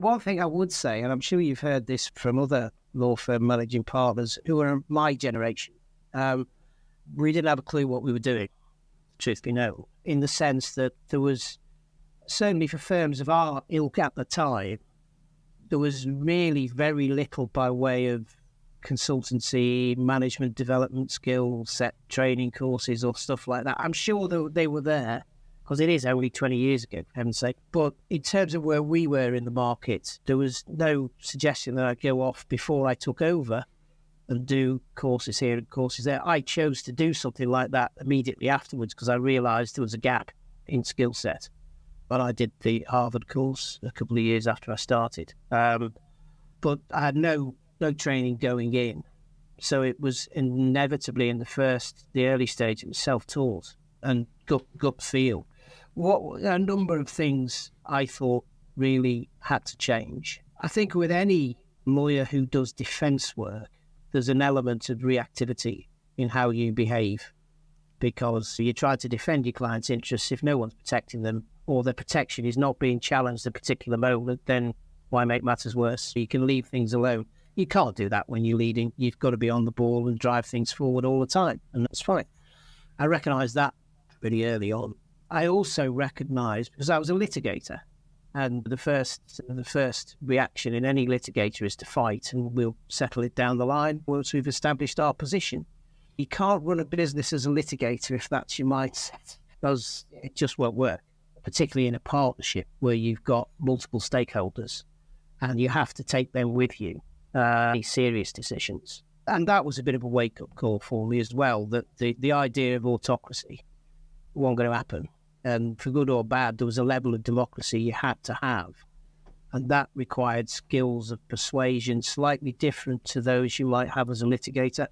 One thing I would say, and I'm sure you've heard this from other law firm managing partners who are my generation, we didn't have a clue what we were doing, truth be known, in the sense that there was, certainly for firms of our ilk at the time, there was really very little by way of consultancy, management development skill set, training courses or stuff like that. I'm sure they were there, because it is only 20 years ago, for heaven's sake. But in terms of where we were in the market, there was no suggestion that I'd go off before I took over and do courses here and courses there. I chose to do something like that immediately afterwards because I realised there was a gap in skill set. But I did the Harvard course a couple of years after I started. But I had no training going in. So it was inevitably in the early stage, it was self-taught and gut feel. A number of things I thought really had to change. I think with any lawyer who does defence work, there's an element of reactivity in how you behave, because you try to defend your client's interests. If no one's protecting them or their protection is not being challenged at a particular moment, then why make matters worse? You can leave things alone. You can't do that when you're leading. You've got to be on the ball and drive things forward all the time, and that's fine. I recognised that pretty early on. I also recognised, because I was a litigator, and the first reaction in any litigator is to fight, and we'll settle it down the line once we've established our position. You can't run a business as a litigator if that's your mindset, because it just won't work, particularly in a partnership where you've got multiple stakeholders and you have to take them with you, any serious decisions. And that was a bit of a wake-up call for me as well, that the idea of autocracy wasn't going to happen. And for good or bad, there was a level of democracy you had to have. And that required skills of persuasion slightly different to those you might have as a litigator.